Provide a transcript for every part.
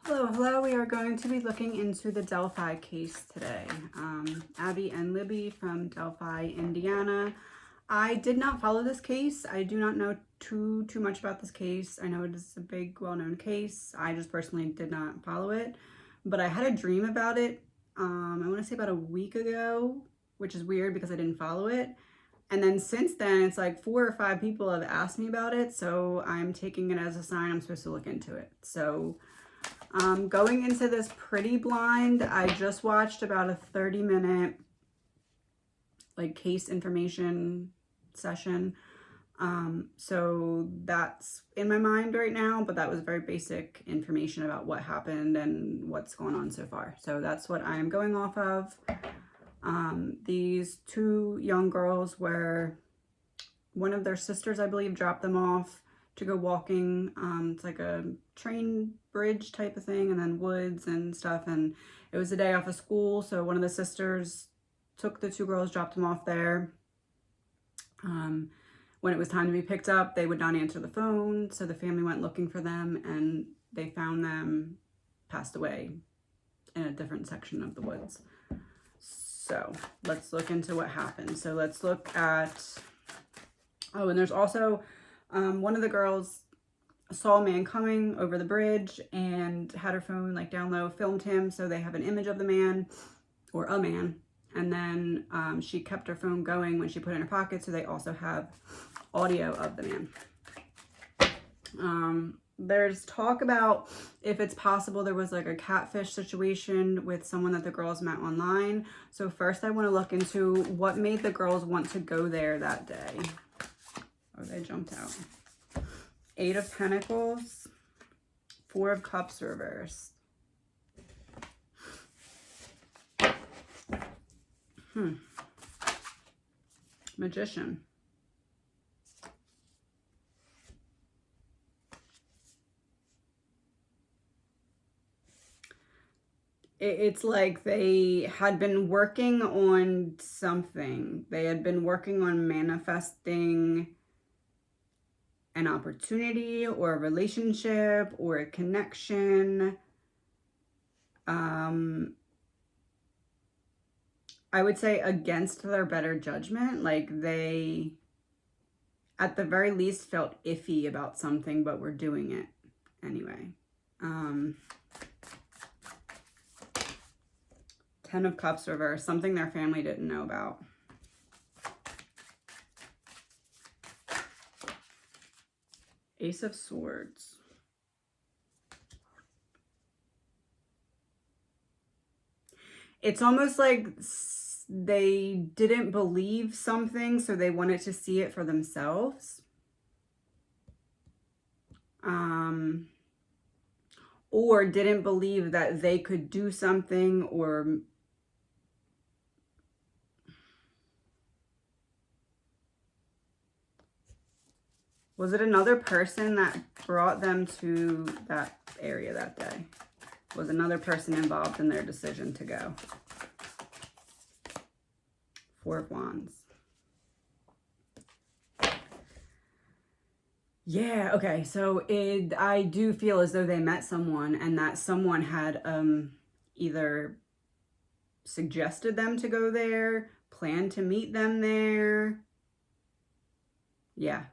Hello. We are going to be looking into the Delphi case today. Abby and Libby from Delphi, Indiana. I did not follow this case. I do not know too much about this case. I know it is a big, well-known case. I just personally did not follow it, but I had a dream about it. I want to say about a week ago, which is weird because I didn't follow it. And then since then, it's like 4 or 5 people have asked me about it, so I'm taking it as a sign I'm supposed to look into it. So going into this pretty blind. I just watched about a 30-minute like case information session. So that's in my mind right now, but that was very basic information about what happened and what's going on so far. So that's what I'm going off of. These 2 young girls were, one of their sisters, I believe, dropped them off to go walking. It's like a train bridge type of thing, and then woods and stuff. And it was a day off of school, so one of the sisters took the 2 girls, dropped them off there. When it was time to be picked up, they would not answer the phone, so the family went looking for them, and they found them passed away in a different section of the woods. So let's look into what happened. So let's look at, oh, and there's also one of the girls saw a man coming over the bridge and had her phone like down low, filmed him, so they have an image of the man, or a man. And then she kept her phone going when she put it in her pocket, so they also have audio of the man. There's talk about if it's possible there was like a catfish situation with someone that the girls met online. So first I want to look into what made the girls want to go there that day. Oh, they jumped out. 8 of Pentacles, 4 of Cups reversed. Magician. It's like they had been working on something. They had been working on manifesting an opportunity or a relationship or a connection. I would say against their better judgment. Like they, at the very least, felt iffy about something, but were doing it anyway. 10 of Cups reversed, something their family didn't know about. Ace of Swords. It's almost like they didn't believe something, so they wanted to see it for themselves. Or didn't believe that they could do something, or was it another person that brought them to that area that day? Was another person involved in their decision to go? 4 of Wands. Yeah, okay, so I do feel as though they met someone, and that someone had either suggested them to go there, planned to meet them there. Yeah.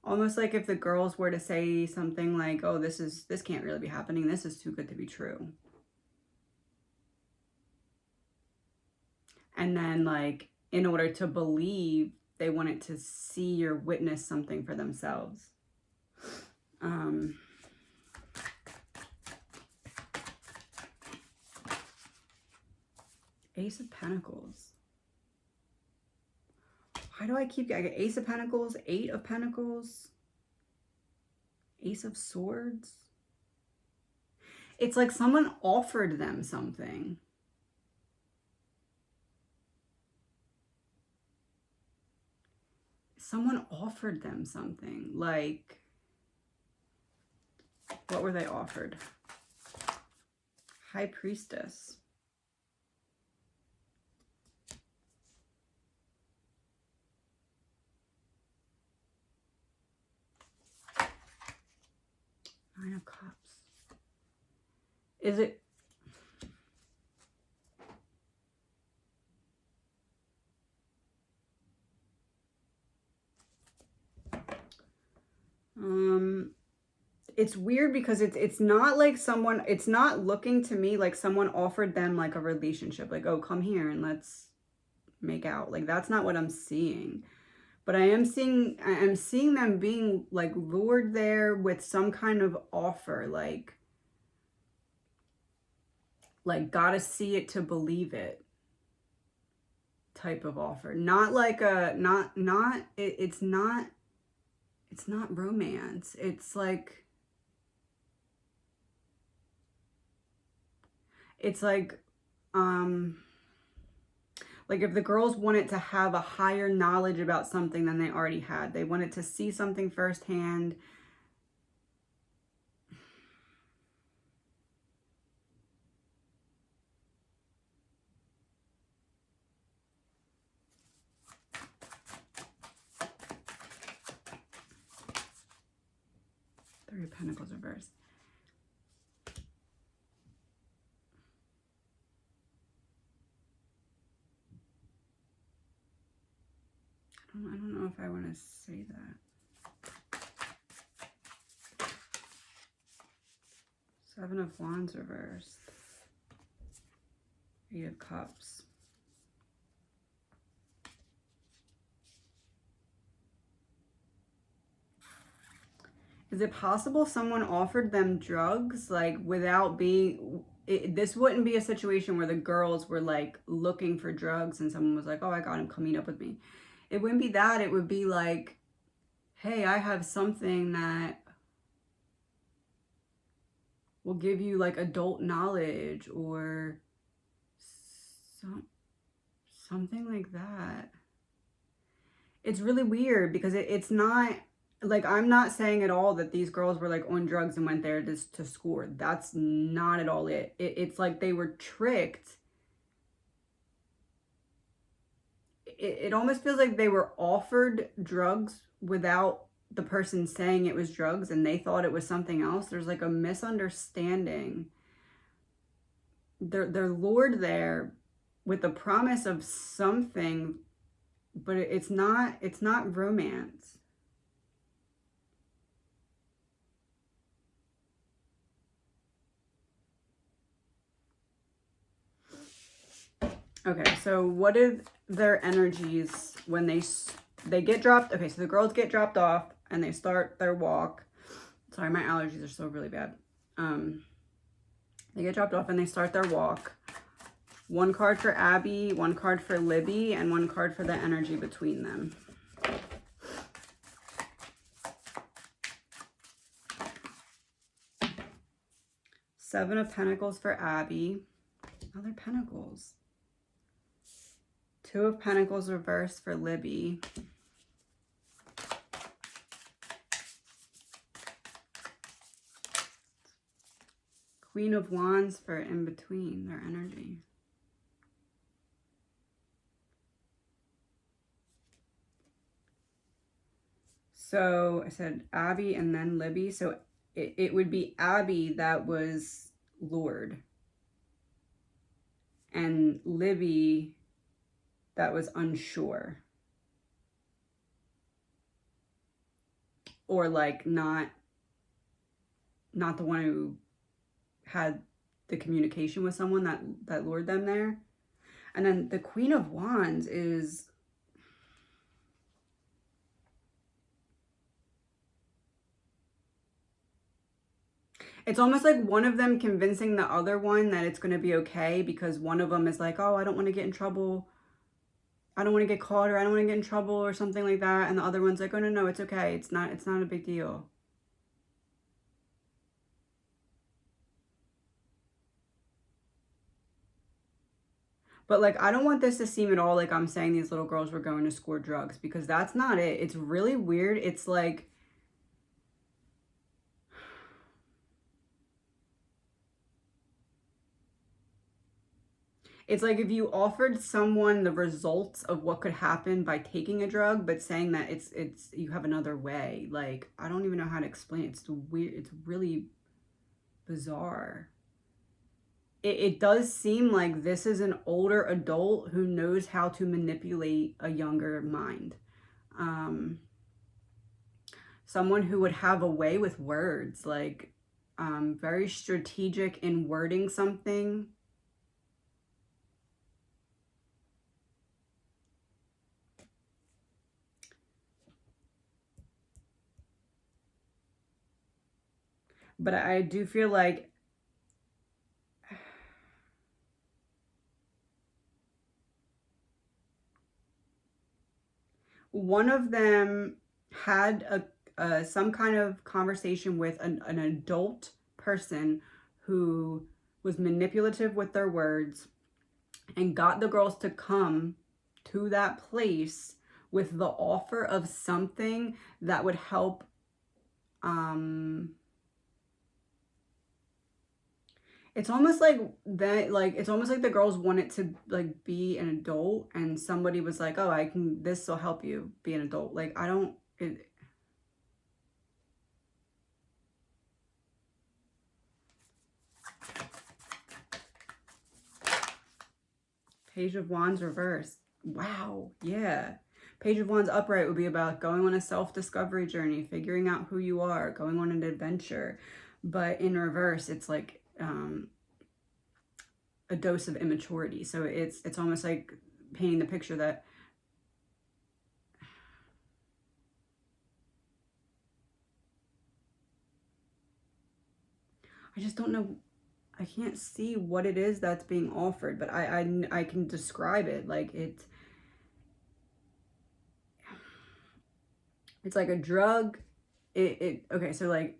Almost like if the girls were to say something like, oh, this can't really be happening. This is too good to be true. And then like, in order to believe, they wanted to see or witness something for themselves. Ace of Pentacles. Why do I get Ace of Pentacles, 8 of Pentacles, Ace of Swords? It's like someone offered them something. Someone offered them something. Like, what were they offered? High Priestess. Nine of Cups. Is it... It's weird because it's not like someone, it's not looking to me like someone offered them like a relationship, like, oh, come here and let's make out. Like, that's not what I'm seeing. But I'm seeing them being like lured there with some kind of offer, like gotta see it to believe it type of offer. Not like a, it's not romance. It's like if the girls wanted to have a higher knowledge about something than they already had. They wanted to see something firsthand. Three of Pentacles reversed. I don't know if I want to say that. Seven of Wands reversed. Eight of Cups. Is it possible someone offered them drugs, like, without being... this wouldn't be a situation where the girls were, like, looking for drugs and someone was like, oh, I got him, come meet up with me. It wouldn't be that. It would be like, hey, I have something that will give you, like, adult knowledge or something like that. It's really weird because it's not... like, I'm not saying at all that these girls were like on drugs and went there just to score. That's not at all it. It's like they were tricked. It almost feels like they were offered drugs without the person saying it was drugs and they thought it was something else. There's like a misunderstanding. They're lured there with the promise of something, but it's not romance. Okay, so what are their energies when they get dropped? Okay, so the girls get dropped off and they start their walk. Sorry, my allergies are still really bad. They get dropped off and they start their walk. One card for Abby, one card for Libby, and one card for the energy between them. Seven of Pentacles for Abby. Other Pentacles. Two of Pentacles reversed for Libby. Queen of Wands for in between, their energy. So I said Abby and then Libby. So it would be Abby that was lured. And Libby that was unsure. Or like not the one who had the communication with someone that lured them there. And then the Queen of Wands is... it's almost like one of them convincing the other one that it's going to be okay because one of them is like, oh, I don't want to get in trouble. I don't want to get caught or I don't want to get in trouble or something like that. And the other one's like, oh, no, it's okay. It's not a big deal. But, like, I don't want this to seem at all like I'm saying these little girls were going to score drugs because that's not it. It's really weird. It's like... it's like if you offered someone the results of what could happen by taking a drug, but saying that it's you have another way. Like, I don't even know how to explain it. It's weird. It's really bizarre. It does seem like this is an older adult who knows how to manipulate a younger mind. Someone who would have a way with words, like very strategic in wording something. But I do feel like one of them had some kind of conversation with an adult person who was manipulative with their words and got the girls to come to that place with the offer of something that would help it's almost like that, like it's almost like the girls wanted to like be an adult and somebody was like, oh, I can, this will help you be an adult. Like I don't Page of Wands reverse. Wow. Yeah. Page of Wands upright would be about going on a self-discovery journey, figuring out who you are, going on an adventure. But in reverse, it's like a dose of immaturity. So it's almost like painting the picture that I just don't know. I can't see what it is that's being offered, but I can describe it. Like it's like a drug. Okay, so like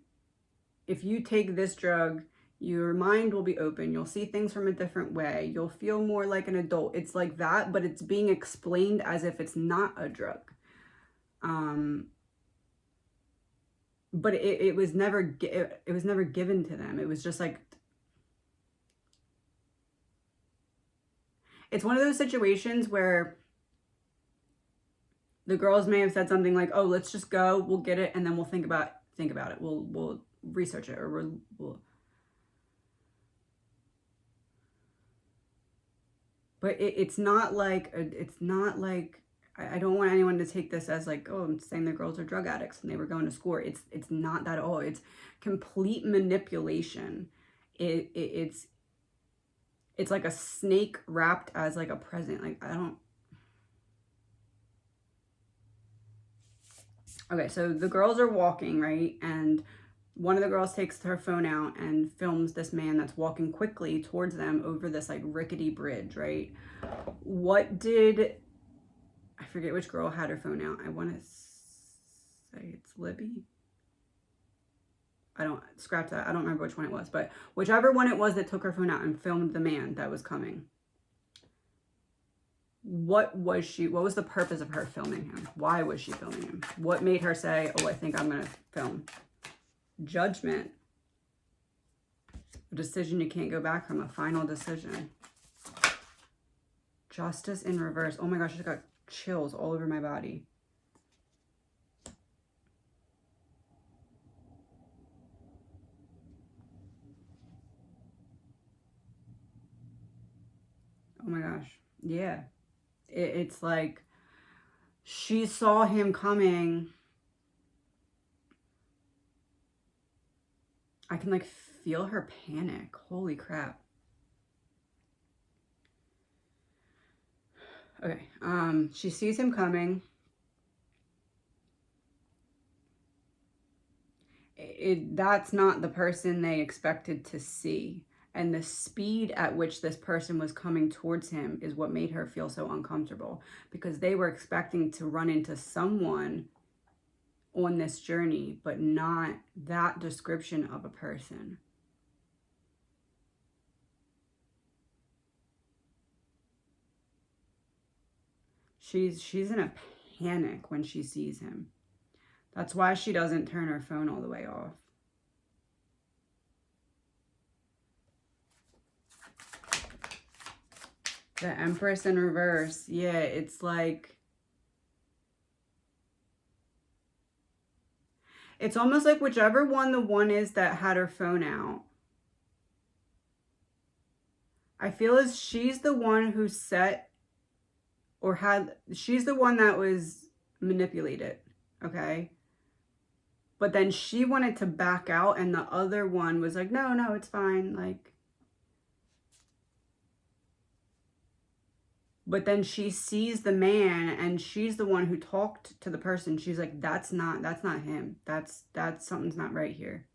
if you take this drug, your mind will be open. You'll see things from a different way. You'll feel more like an adult. It's like that, but it's being explained as if it's not a drug. But it was never given to them. It was just like, it's one of those situations where the girls may have said something like, oh, let's just go, we'll get it, and then we'll think about it. We'll research it, or we'll. But it's not like I don't want anyone to take this as like, oh, I'm saying the girls are drug addicts and they were going to school. It's not that at all. It's complete manipulation. It's like a snake wrapped as like a present. Like I don't. Okay, so the girls are walking, right? And one of the girls takes her phone out and films this man that's walking quickly towards them over this like rickety bridge, right? What did, I forget which girl had her phone out. I want to say it's Libby. I don't, scratch that. I don't remember which one it was, but whichever one it was that took her phone out and filmed the man that was coming. What was the purpose of her filming him? Why was she filming him? What made her say, oh, I think I'm going to film? Judgment. A decision you can't go back from, a final decision. Justice in reverse. Oh my gosh, I just got chills all over my body. Oh my gosh. Yeah. It's like she saw him coming. I can like feel her panic. Holy crap. Okay. She sees him coming. That's not the person they expected to see. And the speed at which this person was coming towards him is what made her feel so uncomfortable, because they were expecting to run into someone on this journey, but not that description of a person. She's in a panic when she sees him. That's why she doesn't turn her phone all the way off. The Empress in reverse. Yeah, it's like, it's almost like whichever one the one is that had her phone out, I feel as she's the one who set or she's the one that was manipulated, okay? But then she wanted to back out and the other one was like, no, no, it's fine. Like, but then she sees the man and she's the one who talked to the person. She's like, that's not him. That's something's not right here.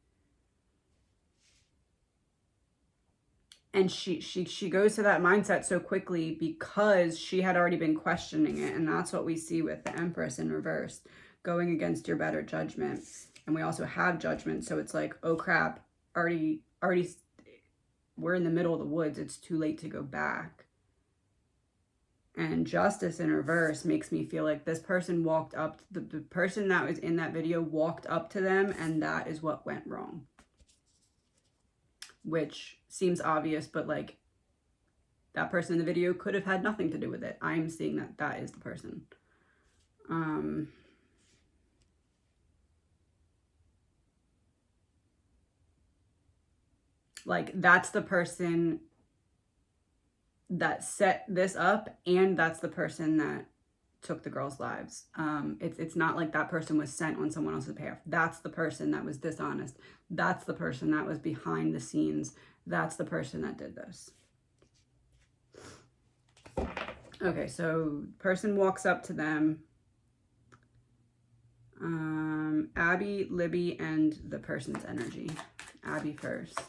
And she goes to that mindset so quickly because she had already been questioning it. And that's what we see with the Empress in reverse, going against your better judgment. And we also have judgment. So it's like, oh crap, already we're in the middle of the woods. It's too late to go back. And Justice in reverse makes me feel like this person walked up, the person that was in that video walked up to them, and that is what went wrong. Which seems obvious, but like that person in the video could have had nothing to do with it. I'm seeing that that is the person. Like that's the person that set this up, and that's the person that took the girls' lives. It's not like that person was sent on someone else's behalf. That's the person that was dishonest. That's the person that was behind the scenes. That's the person that did this. Okay, so person walks up to them. Abby, Libby, and the person's energy. Abby first.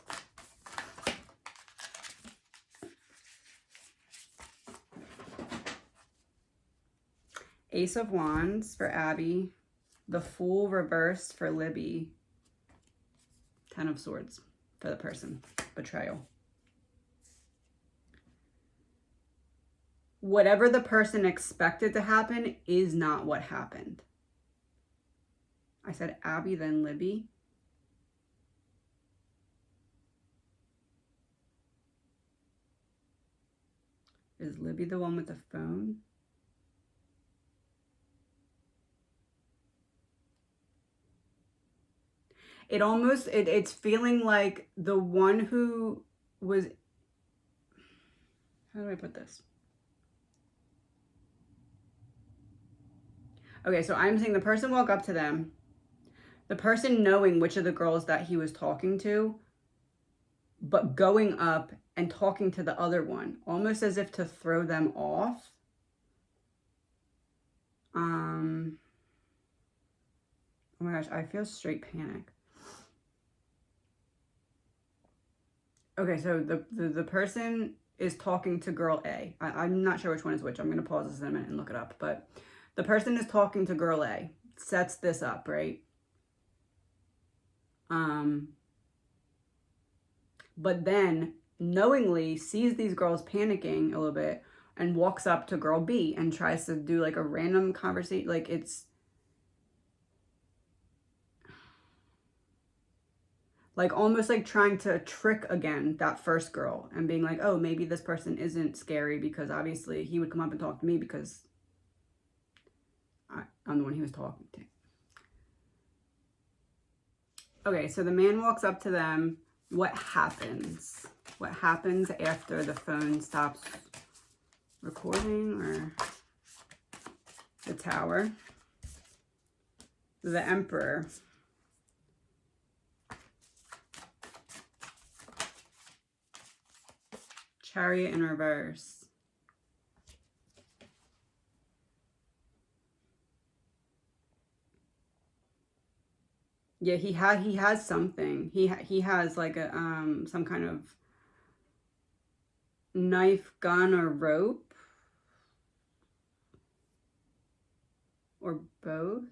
Ace of Wands for Abby. The Fool reversed for Libby. 10 of Swords for the person. Betrayal. Whatever the person expected to happen is not what happened. I said Abby, then Libby. Is Libby the one with the phone? It almost, it's feeling like the one who was, how do I put this? Okay, so I'm saying the person walked up to them. The person knowing which of the girls that he was talking to, but going up and talking to the other one, almost as if to throw them off. Oh my gosh, I feel straight panic. Okay, so the person is talking to girl A. I'm not sure which one is which. I'm going to pause this in a minute and look it up. But the person is talking to girl A. Sets this up, right? But then knowingly sees these girls panicking a little bit and walks up to girl B and tries to do like a random conversation. Like it's like almost like trying to trick again that first girl and being like, oh, maybe this person isn't scary because obviously he would come up and talk to me because I'm the one he was talking to. Okay, so the man walks up to them. What happens? What happens after the phone stops recording, or the Tower? The Emperor. Chariot in reverse. Yeah, he has something. He has like a some kind of knife, gun, or rope, or both.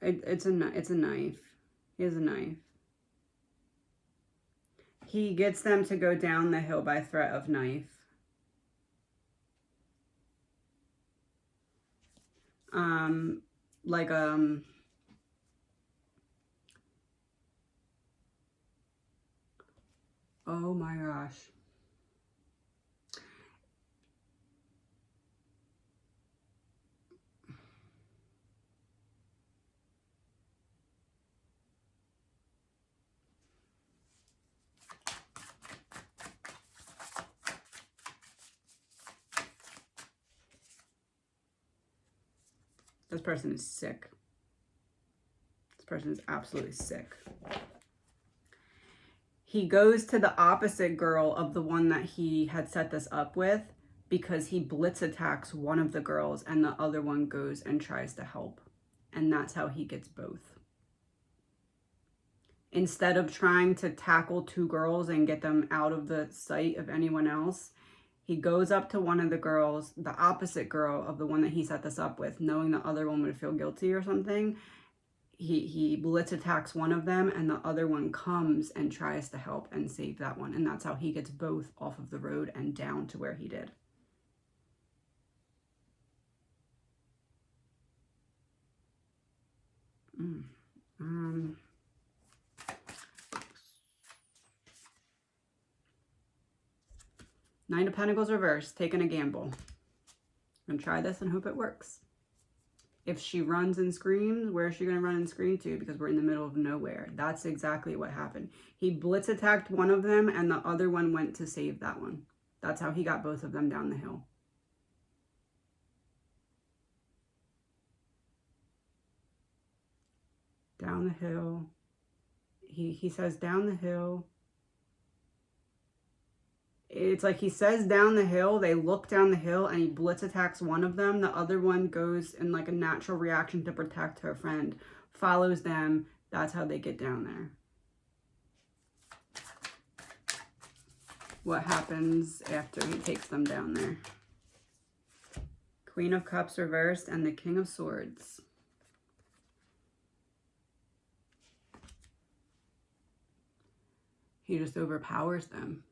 It's a knife. He has a knife. He gets them to go down the hill by threat of knife. Like oh my gosh. This person is sick. This person is absolutely sick. He goes to the opposite girl of the one that he had set this up with because he blitz attacks one of the girls and the other one goes and tries to help. And that's how he gets both. Instead of trying to tackle two girls and get them out of the sight of anyone else, he goes up to one of the girls, the opposite girl of the one that he set this up with, knowing the other one would feel guilty or something. He blitz attacks one of them and the other one comes and tries to help and save that one. And that's how he gets both off of the road and down to where he did. Nine of Pentacles reversed, taking a gamble. I'm gonna try this and hope it works. If she runs and screams, where is she gonna run and scream to? Because we're in the middle of nowhere. That's exactly what happened. He blitz attacked one of them and the other one went to save that one. That's how he got both of them down the hill. Down the hill. He says down the hill. It's like he says down the hill, they look down the hill and he blitz attacks one of them. The other one goes in like a natural reaction to protect her friend, follows them. That's how they get down there. What happens after he takes them down there? Queen of Cups reversed and the King of Swords. He just overpowers them.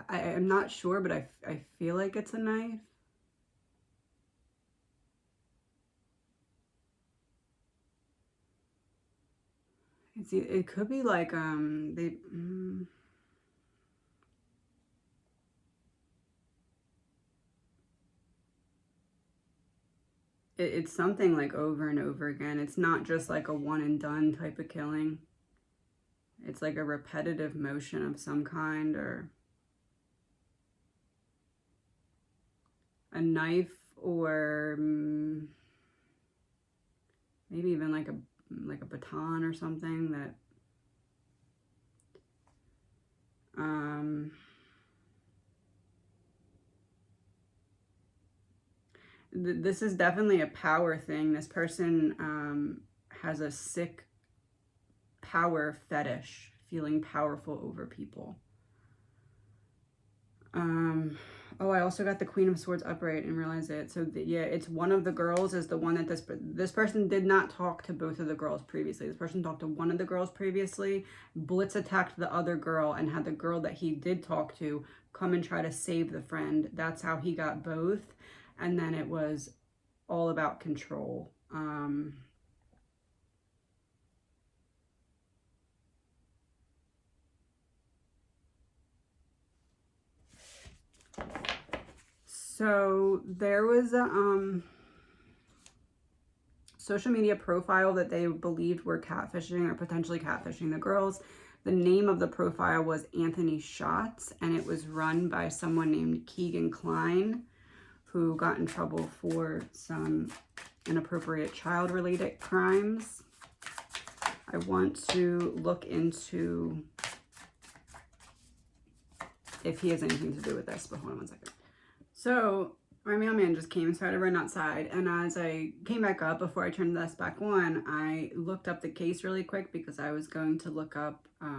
I'm not sure, but I feel like it's a knife. It could be like it's something like over and over again. It's not just like a one and done type of killing. It's like a repetitive motion of some kind, or a knife, or maybe even like a baton or something that this is definitely a power thing. This person has a sick power fetish, feeling powerful over people. Oh, I also got the Queen of Swords upright and realized it. So yeah, it's one of the girls is the one that this person did not talk to both of the girls previously. This person talked to one of the girls previously, blitz attacked the other girl, and had the girl that he did talk to come and try to save the friend. That's how he got both. And then it was all about control. So there was a social media profile that they believed were catfishing or potentially catfishing the girls. The name of the profile was Anthony Shots, and it was run by someone named Keegan Klein, who got in trouble for some inappropriate child-related crimes. I want to look into if he has anything to do with this, but hold on one second. So my mailman just came, so I had to run outside, and as I came back up before I turned this back on, I looked up the case really quick because I was going to look up, I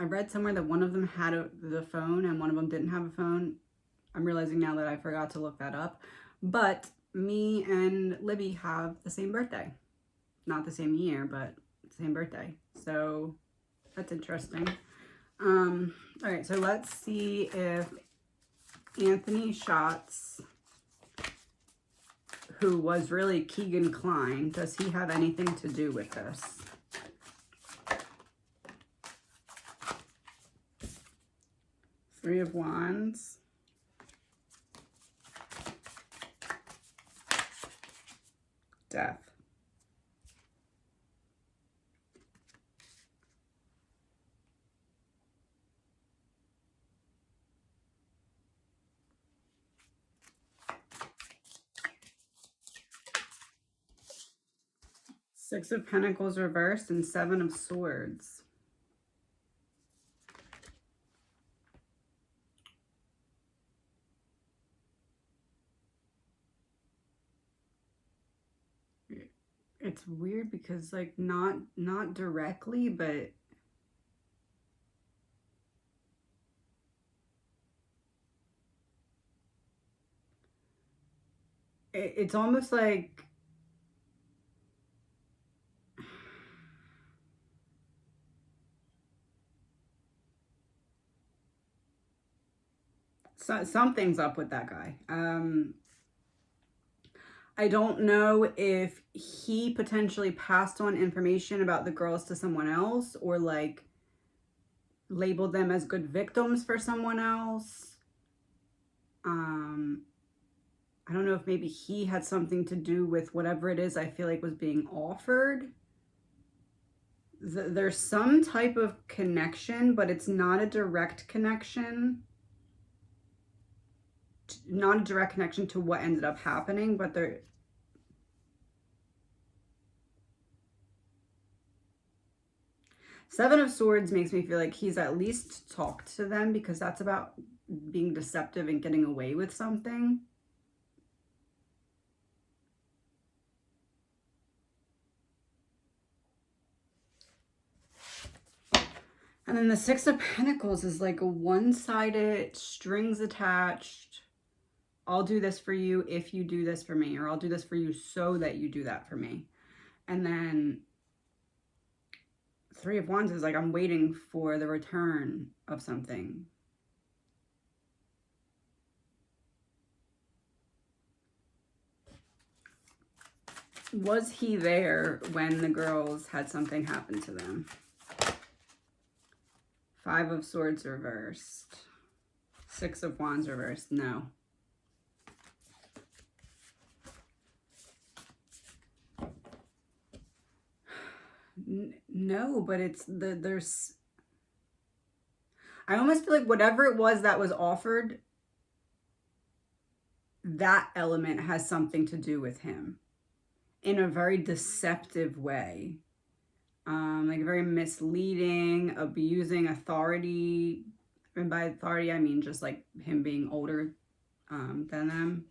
read somewhere that one of them had the phone and one of them didn't have a phone. I'm realizing now that I forgot to look that up, but me and Libby have the same birthday. Not the same year, but the same birthday. So that's interesting. All right, so let's see if Anthony Shots, who was really Keegan Klein, does he have anything to do with this? Three of Wands. Death. Six of Pentacles reversed and Seven of Swords. It's weird because like not directly, but it's almost like something's up with that guy. I don't know if he potentially passed on information about the girls to someone else or like labeled them as good victims for someone else. I don't know if maybe he had something to do with whatever it is I feel like was being offered. There's some type of connection, but it's not a direct connection. Not a direct connection to what ended up happening, but there... Seven of Swords makes me feel like he's at least talked to them, because that's about being deceptive and getting away with something. And then the Six of Pentacles is like a one-sided, strings attached. I'll do this for you if you do this for me, or I'll do this for you so that you do that for me. And then Three of Wands is like, I'm waiting for the return of something. Was he there when the girls had something happen to them? Five of Swords reversed. Six of Wands reversed. No. No, but it's there's... I almost feel like whatever it was that was offered, that element has something to do with him in a very deceptive way. Like very misleading, abusing authority. And by authority, I mean just like him being older than them.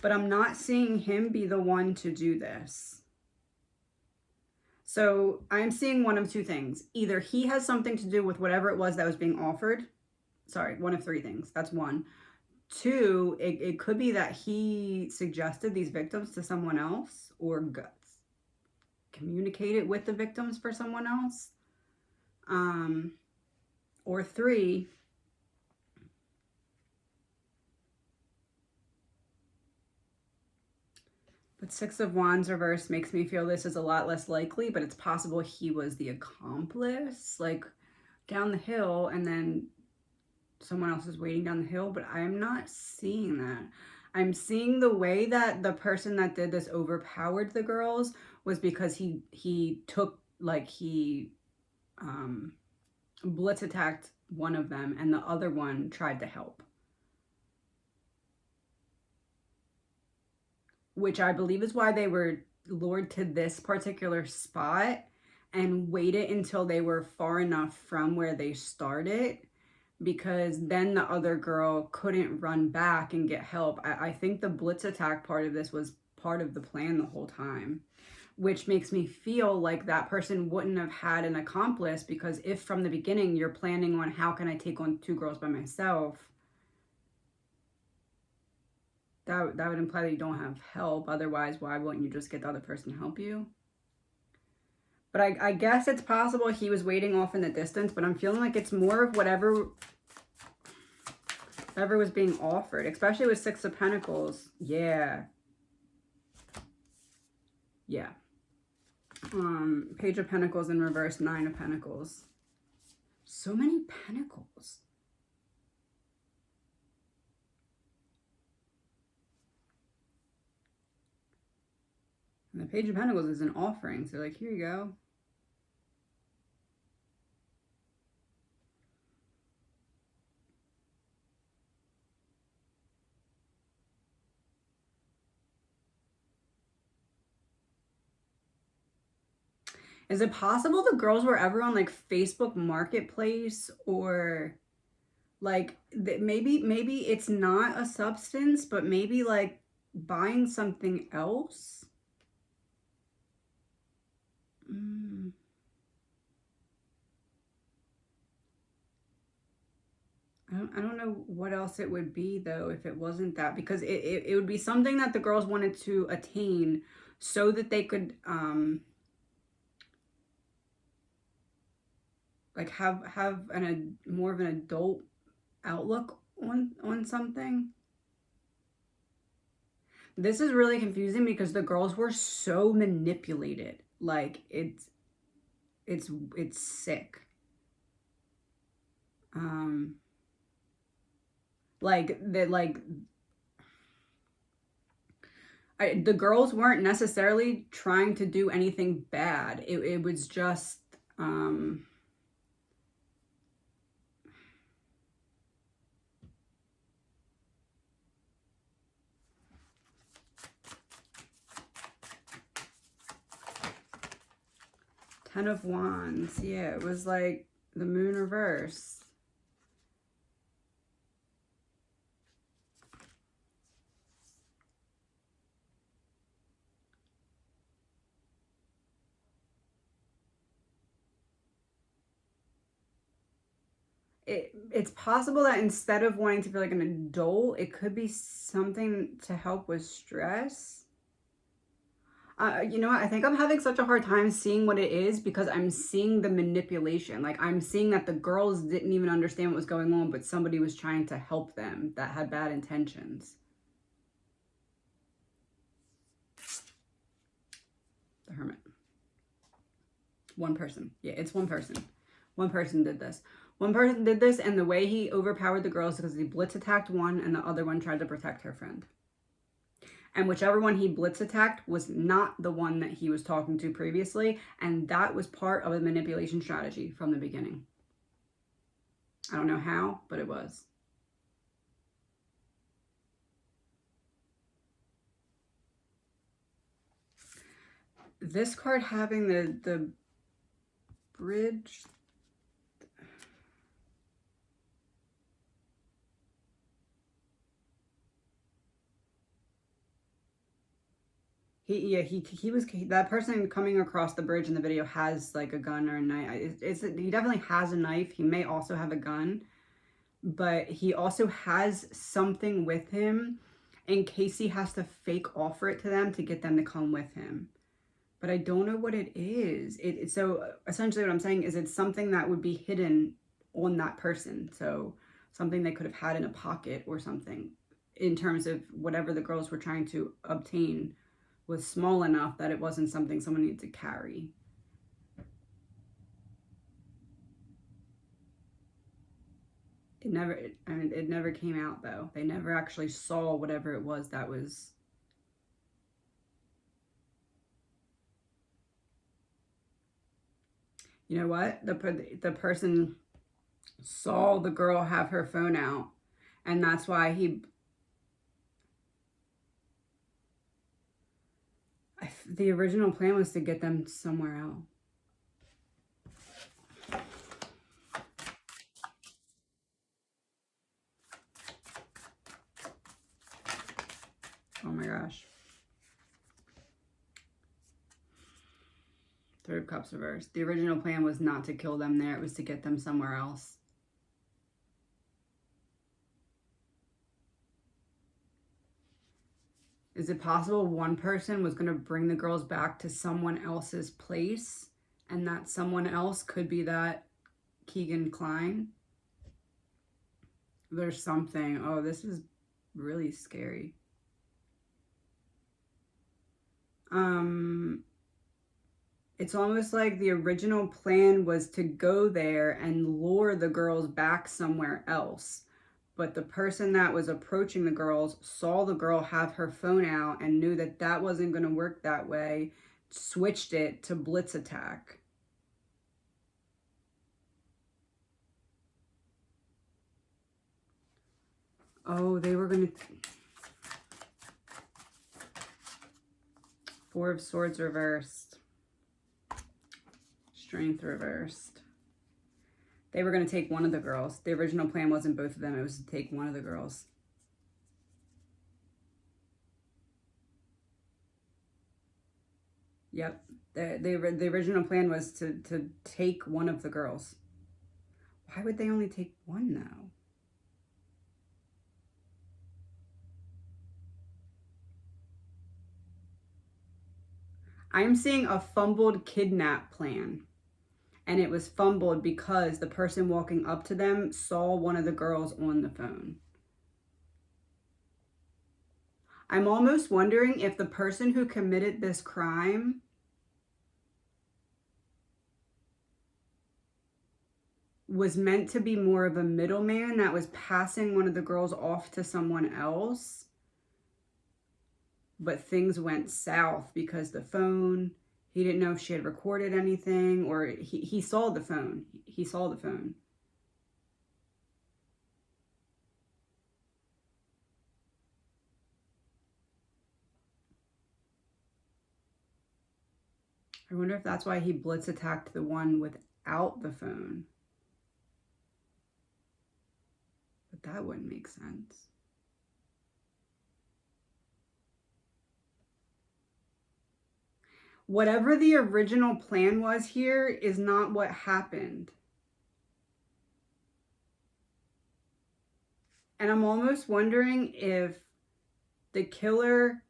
But I'm not seeing him be the one to do this. So I'm seeing one of two things. Either he has something to do with whatever it was that was being offered. Sorry, one of three things. That's one. Two, it could be that he suggested these victims to someone else, or communicated with the victims for someone else. Or three, but Six of Wands reversed makes me feel this is a lot less likely, but it's possible he was the accomplice, like down the hill, and then someone else is waiting down the hill, but I'm not seeing that. I'm seeing the way that the person that did this overpowered the girls was because he took, like, he blitz attacked one of them and the other one tried to help. Which I believe is why they were lured to this particular spot and waited until they were far enough from where they started, because then the other girl couldn't run back and get help. I think the blitz attack part of this was part of the plan the whole time, which makes me feel like that person wouldn't have had an accomplice, because if from the beginning you're planning on how can I take on two girls by myself, that would imply that you don't have help. Otherwise, why wouldn't you just get the other person to help you? But I guess it's possible he was waiting off in the distance, but I'm feeling like it's more of whatever was being offered, especially with Six of Pentacles. Yeah. Yeah. Page of Pentacles in reverse, Nine of Pentacles. So many pentacles. And the Page of Pentacles is an offering, so like, here you go. Is it possible the girls were ever on like Facebook Marketplace, or like maybe it's not a substance, but maybe like buying something else? I don't know what else it would be though if it wasn't that, because it would be something that the girls wanted to attain so that they could like have a more of an adult outlook on something. This is really confusing because the girls were so manipulated. Like it's sick. The girls weren't necessarily trying to do anything bad. It was just 10 of Wands. Yeah, it was like the moon reverse. It's possible that instead of wanting to feel like an adult, it could be something to help with stress. You know what? I think I'm having such a hard time seeing what it is because I'm seeing the manipulation. Like I'm seeing that the girls didn't even understand what was going on, but somebody was trying to help them that had bad intentions. The Hermit. One person. Yeah, it's one person. One person did this. One person did this, and the way he overpowered the girls is because he blitz attacked one and the other one tried to protect her friend. And whichever one he blitz attacked was not the one that he was talking to previously, and that was part of a manipulation strategy from the beginning. I don't know how, but it was. This card having the bridge. That person coming across the bridge in the video has like a gun or a knife. He definitely has a knife. He may also have a gun, but he also has something with him in case he has to fake offer it to them to get them to come with him. But I don't know what it is. So essentially what I'm saying is it's something that would be hidden on that person. So something they could have had in a pocket or something, in terms of whatever the girls were trying to obtain was small enough that it wasn't something someone needed to carry. It never came out though. They never actually saw whatever it was that was. You know what? The person saw the girl have her phone out, and that's why the original plan was to get them somewhere else. Oh my gosh. Three of Cups reversed. The original plan was not to kill them there. It was to get them somewhere else. Is it possible one person was going to bring the girls back to someone else's place, and that someone else could be that Keegan Klein? There's something. Oh, this is really scary. It's almost like the original plan was to go there and lure the girls back somewhere else. But the person that was approaching the girls saw the girl have her phone out and knew that that wasn't going to work that way, switched it to blitz attack. Oh, they were going to... Four of Swords reversed. Strength reversed. They were going to take one of the girls. The original plan wasn't both of them. It was to take one of the girls. Yep. The original plan was to take one of the girls. Why would they only take one, though? I'm seeing a fumbled kidnap plan. And it was fumbled because the person walking up to them saw one of the girls on the phone. I'm almost wondering if the person who committed this crime was meant to be more of a middleman that was passing one of the girls off to someone else. But things went south because the phone, he didn't know if she had recorded anything, or he saw the phone. He saw the phone. I wonder if that's why he blitz attacked the one without the phone. But that wouldn't make sense. Whatever the original plan was here is not what happened. And I'm almost wondering if the killer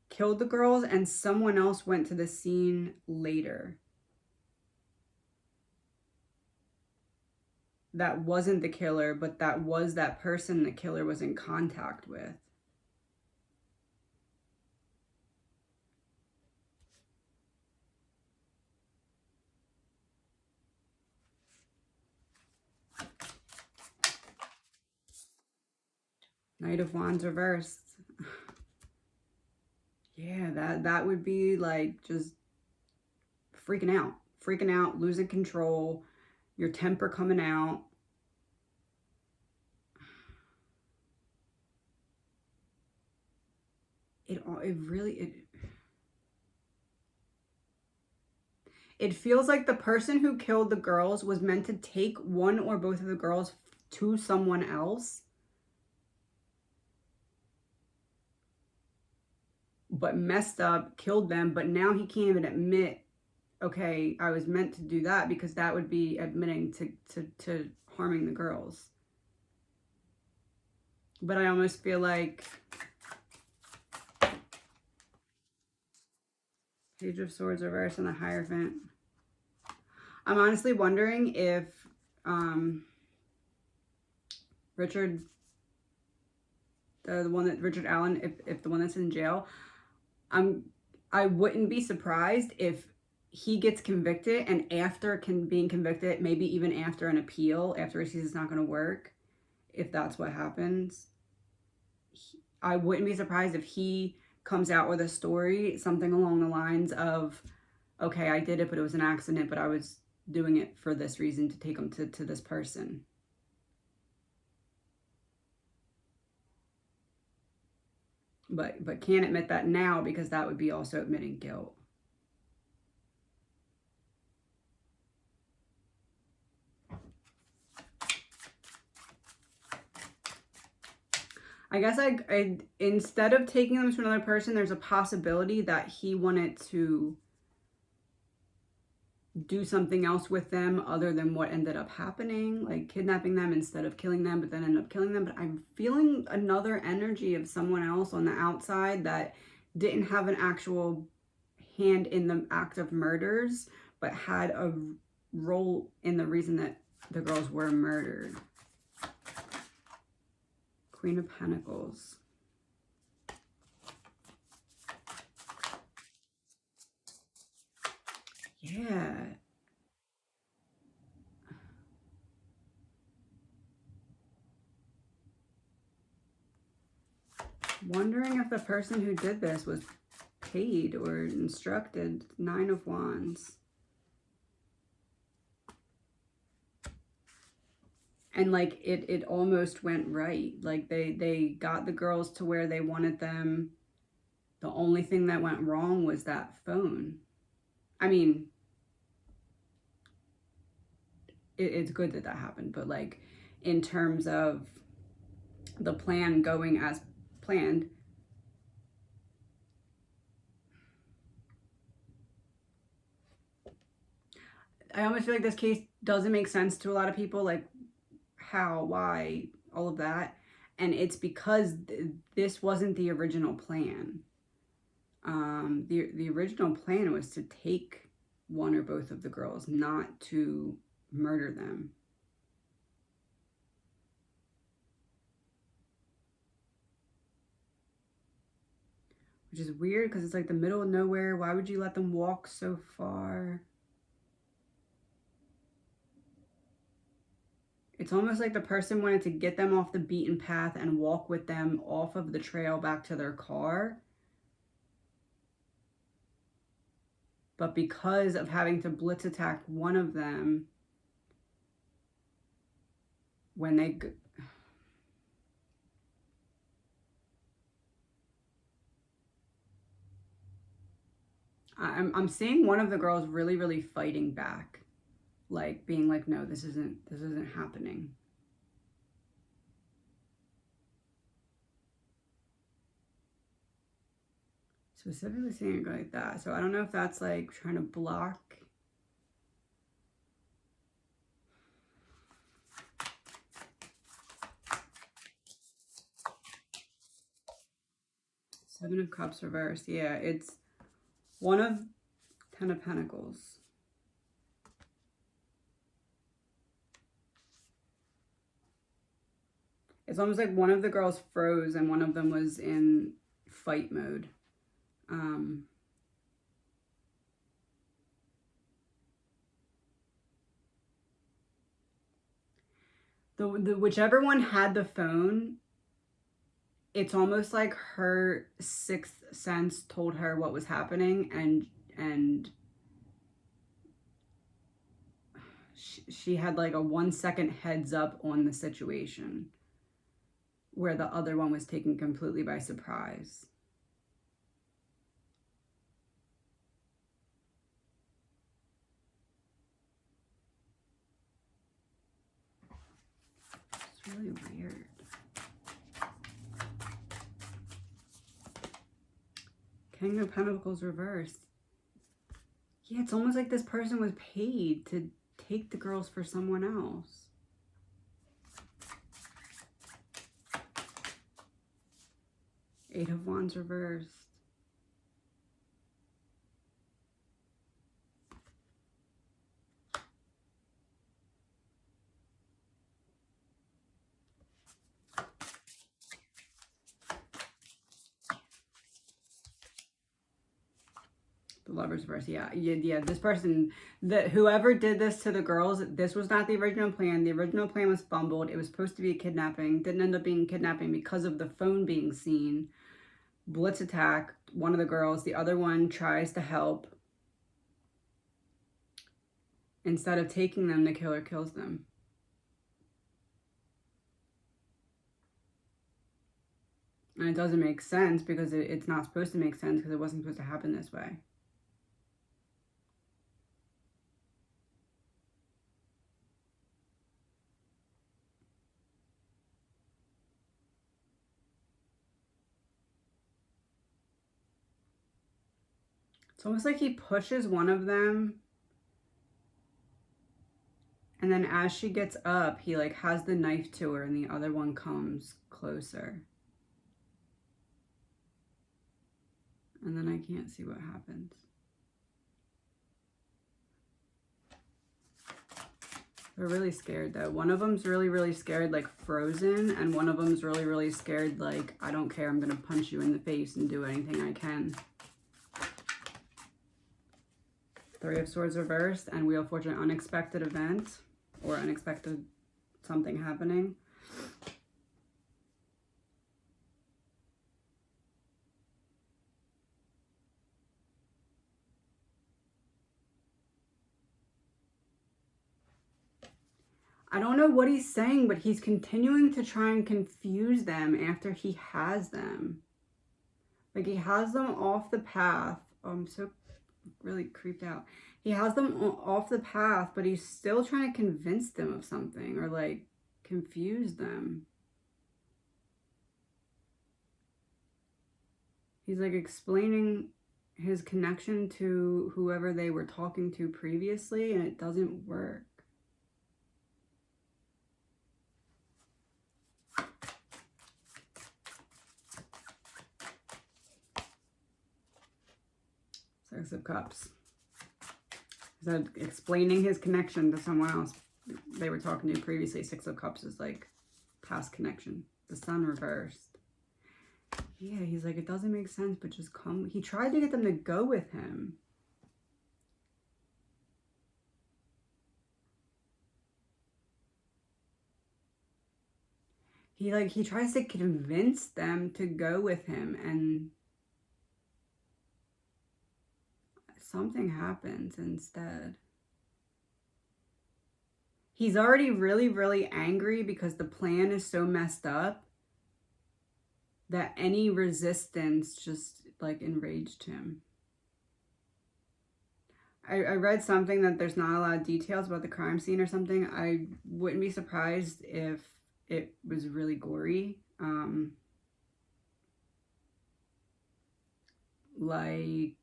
killed the girls and someone else went to the scene later. That wasn't the killer, but that was that person the killer was in contact with. Knight of Wands reversed. Yeah, that would be like just freaking out, losing control, your temper coming out. It feels like the person who killed the girls was meant to take one or both of the girls to someone else, but messed up, killed them, but now he can't even admit, okay, I was meant to do that, because that would be admitting to harming the girls. But I almost feel like Page of Swords reversed and the Hierophant. I'm honestly wondering if Richard Allen, if the one that's in jail, I wouldn't be surprised if he gets convicted, and after being convicted, maybe even after an appeal, after he sees it's not going to work, if that's what happens, I wouldn't be surprised if he comes out with a story, something along the lines of, okay, I did it, but it was an accident, but I was doing it for this reason, to take him to this person. But can't admit that now, because that would be also admitting guilt. I guess I instead of taking them to another person, there's a possibility that he wanted to do something else with them other than what ended up happening, like kidnapping them instead of killing them, but then end up killing them. But I'm feeling another energy of someone else on the outside that didn't have an actual hand in the act of murders, but had a role in the reason that the girls were murdered. Queen of Pentacles. Yeah. Wondering if the person who did this was paid or instructed. 9 of Wands. And like it almost went right. Like they got the girls to where they wanted them. The only thing that went wrong was that phone. I mean, it's good that that happened. But like in terms of the plan going as planned, I almost feel like this case doesn't make sense to a lot of people, like how, why, all of that. And it's because this wasn't the original plan. The original plan was to take one or both of the girls, not to murder them. Which is weird because it's like the middle of nowhere. Why would you let them walk so far? It's almost like the person wanted to get them off the beaten path and walk with them off of the trail back to their car. But because of having to blitz attack one of them, when they... I'm seeing one of the girls really fighting back. Like being like, no, this isn't happening. Specifically seeing it go like that. So I don't know if that's like trying to block. Seven of Cups reversed. Yeah, it's one of 10 of Pentacles. It's almost like one of the girls froze and one of them was in fight mode. Whichever one had the phone, it's almost like her sixth sense told her what was happening, and she had like a 1 second heads up on the situation, where the other one was taken completely by surprise. It's really weird. King of Pentacles reversed. Yeah, it's almost like this person was paid to take the girls for someone else. Eight of Wands reversed. The Lovers reversed. Yeah. This person, whoever did this to the girls, this was not the original plan. The original plan was fumbled. It was supposed to be a kidnapping. Didn't end up being kidnapping because of the phone being seen. Blitz attack one of the girls. The other one tries to help. Instead of taking them, the killer kills them. And it doesn't make sense because it's not supposed to make sense because it wasn't supposed to happen this way. It's almost like he pushes one of them, and then as she gets up, he like has the knife to her and the other one comes closer. And then I can't see what happens. They're really scared though. One of them's really scared, like frozen, and one of them's really scared, like, I don't care, I'm gonna punch you in the face and do anything I can. Three of Swords reversed and Wheel of Fortune, unexpected event or unexpected something happening. I don't know what he's saying, but he's continuing to try and confuse them after he has them. Like, he has them off the path. Oh, I'm so really creeped out. He has them off the path, but he's still trying to convince them of something or like confuse them. He's like explaining his connection to whoever they were talking to previously, and it doesn't work. Six of Cups. So explaining his connection to someone else they were talking to previously. Six of Cups is like past connection. The Sun reversed. Yeah, he's like, it doesn't make sense, but just come. He tried to get them to go with him. He tries to convince them to go with him, and something happens instead. He's already really, really angry because the plan is so messed up that any resistance just like enraged him. I read something that there's not a lot of details about the crime scene or something. I wouldn't be surprised if it was really gory. Like,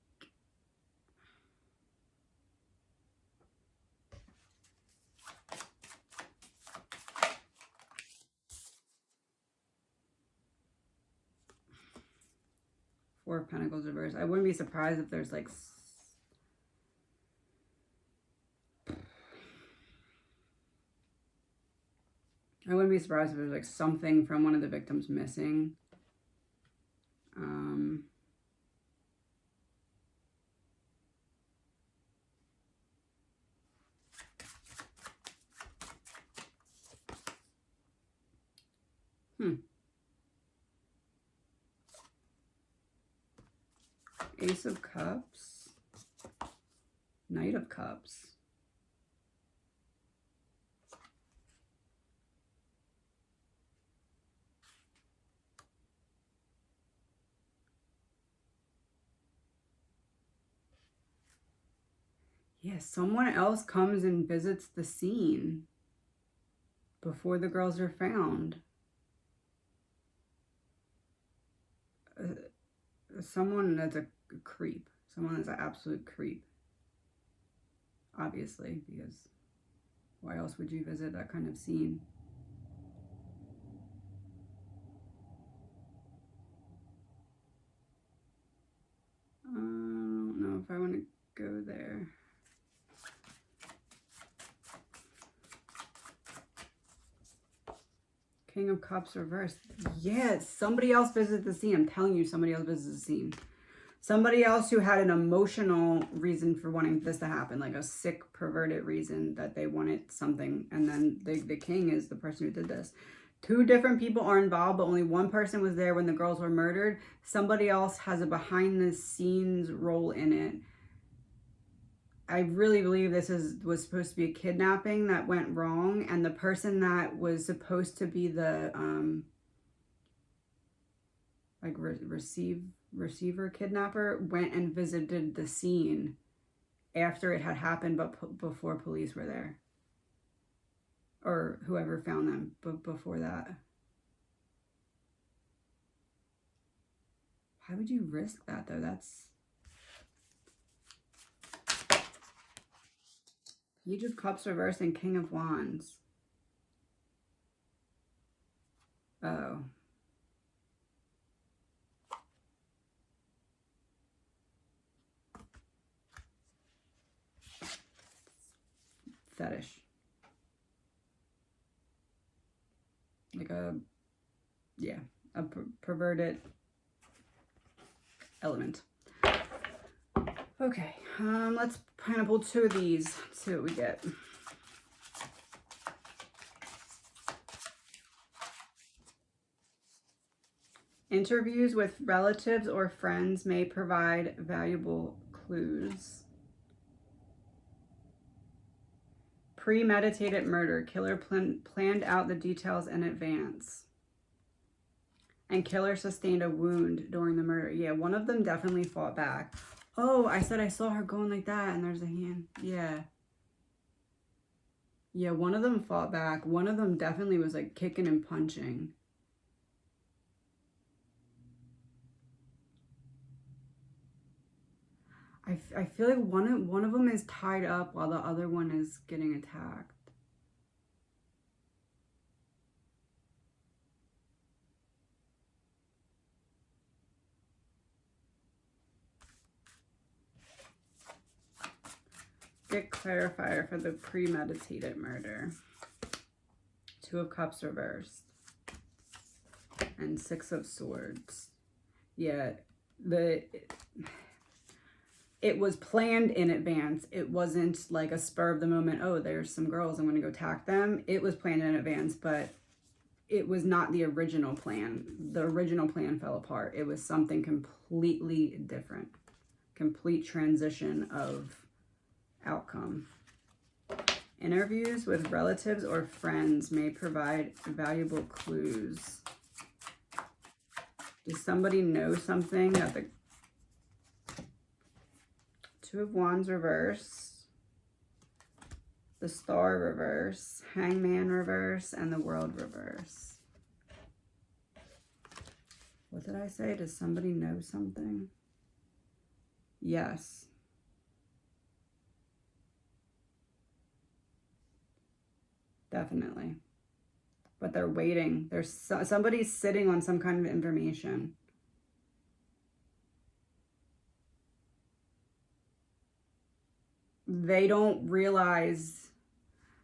Four of Pentacles reversed. I wouldn't be surprised if there's like something from one of the victims missing. Ace of Cups. Knight of Cups. Yeah, someone else comes and visits the scene before the girls are found. Someone that's a creep. Someone that's an absolute creep. Obviously, because why else would you visit that kind of scene? I don't know if I want to go there. King of Cups reversed. Yes, somebody else visited the scene. I'm telling you, somebody else visited the scene. Somebody else who had an emotional reason for wanting this to happen, like a sick, perverted reason that they wanted something. And then the king is the person who did this. Two different people are involved, but only one person was there when the girls were murdered. Somebody else has a behind-the-scenes role in it. I really believe this was supposed to be a kidnapping that went wrong, and the person that was supposed to be the receiver kidnapper went and visited the scene after it had happened, but before police were there, or whoever found them. But before that, why would you risk that though? That's Page of Cups reversed and King of Wands. Oh. Fetish. Like a perverted element. Okay, let's kind of pull two of these, see what we get. Interviews with relatives or friends may provide valuable clues. Premeditated murder. Killer planned out the details in advance. And killer sustained a wound during the murder. Yeah, one of them definitely fought back. Oh, I said I saw her going like that and there's a hand. Yeah. Yeah, one of them fought back. One of them definitely was like kicking and punching. I feel like one of them is tied up while the other one is getting attacked. Get clarifier for the premeditated murder. 2 of Cups reversed. And 6 of Swords. Yeah, it was planned in advance. It wasn't like a spur of the moment, oh, there's some girls, I'm going to go attack them. It was planned in advance, but it was not the original plan. The original plan fell apart. It was something completely different. Complete transition of outcome. Interviews with relatives or friends may provide valuable clues. Does somebody know something that the 2 of Wands reverse, the Star reverse, Hangman reverse, and the World reverse? What did I say? Does somebody know something? Yes. Definitely. But they're waiting. There's somebody's sitting on some kind of information. They don't realize.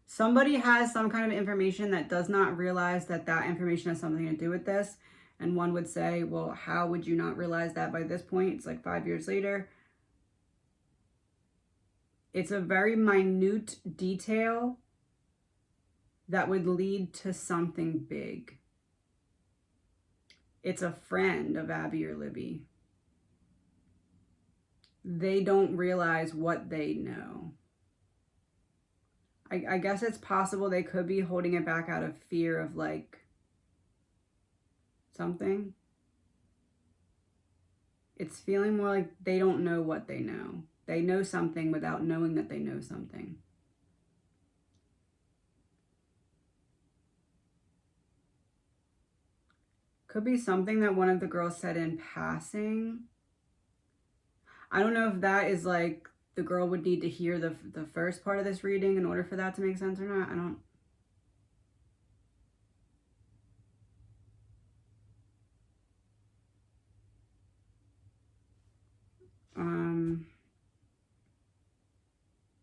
Somebody has some kind of information that does not realize that that information has something to do with this. And one would say, well, how would you not realize that by this point? It's like 5 years later. It's a very minute detail that would lead to something big. It's a friend of Abby or Libby. They don't realize what they know. I guess it's possible they could be holding it back out of fear of like something. It's feeling more like they don't know what they know. They know something without knowing that they know something. Could be something that one of the girls said in passing. I don't know if that is like the girl would need to hear the first part of this reading in order for that to make sense or not. I don't.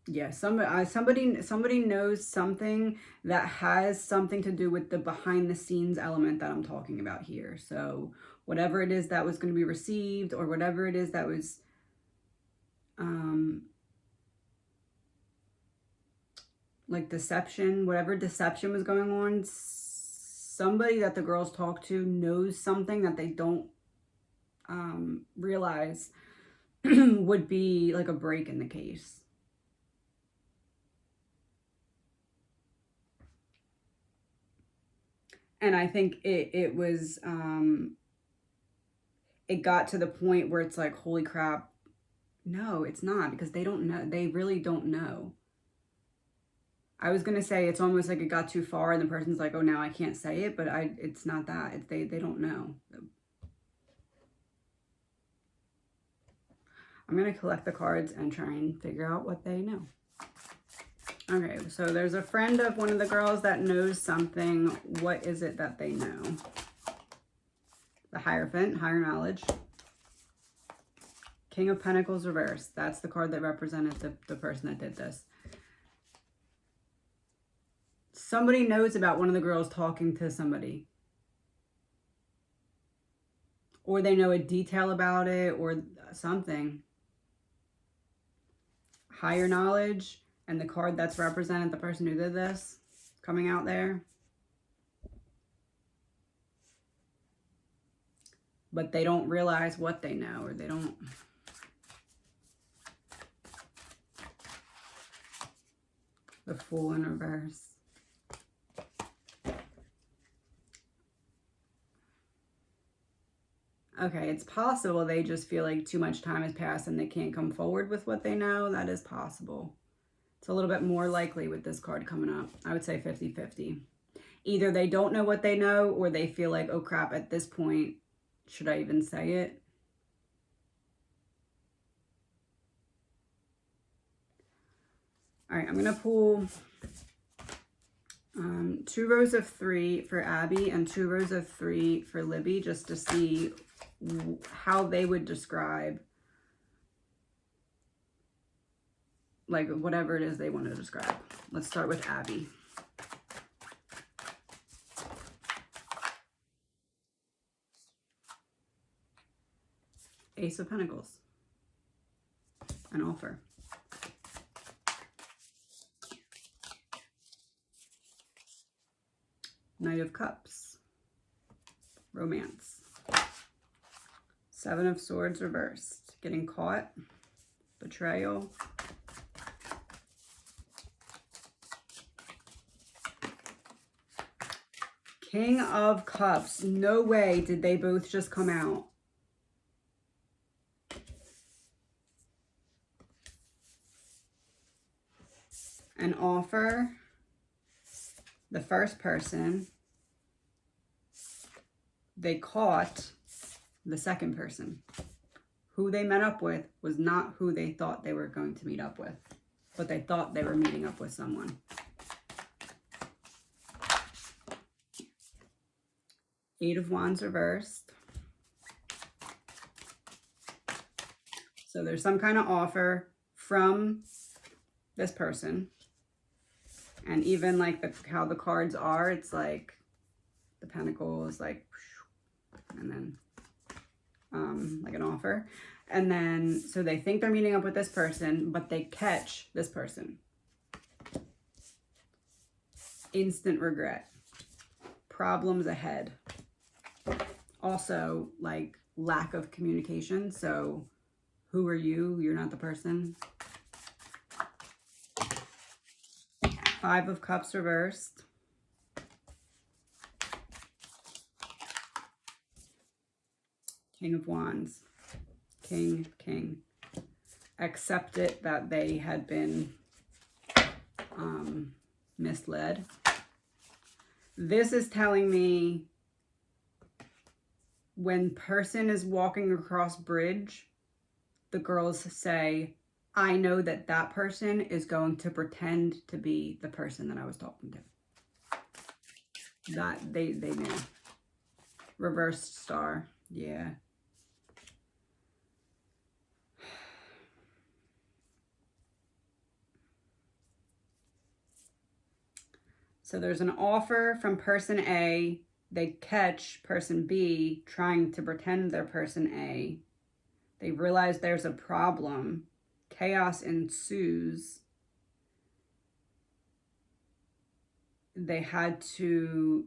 Yeah, somebody knows something that has something to do with the behind the scenes element that I'm talking about here. So whatever it is that was going to be received, or whatever it is that was like deception, whatever deception was going on, somebody that the girls talk to knows something that they don't realize would be like a break in the case. And I think it was, it got to the point where it's like, holy crap. No, it's not, because they don't know. They really don't know. I was going to say it's almost like it got too far and the person's like, oh, now I can't say it, but it's not that. They don't know. I'm going to collect the cards and try and figure out what they know. Okay, so there's a friend of one of the girls that knows something. What is it that they know? The Hierophant, higher knowledge. King of Pentacles reversed. That's the card that represented the person that did this. Somebody knows about one of the girls talking to somebody. Or they know a detail about it or something. Higher knowledge. And the card that's represented the person who did this coming out there. But they don't realize what they know, or they don't. The Fool in reverse. Okay, it's possible they just feel like too much time has passed and they can't come forward with what they know. That is possible. It's a little bit more likely with this card coming up. I would say 50-50. Either they don't know what they know or they feel like, oh crap, at this point, should I even say it? All right, I'm going to pull 2 rows of 3 for Abby and 2 rows of 3 for Libby, just to see how they would describe, like, whatever it is they want to describe. Let's start with Abby. Ace of Pentacles. An offer. Knight of Cups. Romance. 7 of Swords reversed. Getting caught. Betrayal. King of Cups. No way did they both just come out. An offer. The first person. They caught the second person. Who they met up with was not who they thought they were going to meet up with. But they thought they were meeting up with someone. Eight of Wands reversed. So there's some kind of offer from this person. And even like how the cards are, it's like the Pentacles, like, and then like an offer. And then, so they think they're meeting up with this person, but they catch this person. Instant regret. Problems ahead. Also, like, lack of communication. So, who are you? You're not the person. 5 of Cups reversed. King of Wands. King, King. Accept it that they had been misled. This is telling me when person is walking across bridge, the girls say, I know that that person is going to pretend to be the person that I was talking to. That they knew. Reversed star. Yeah. So there's an offer from person A. They catch person B trying to pretend they're person A. They realize there's a problem. Chaos ensues. They had to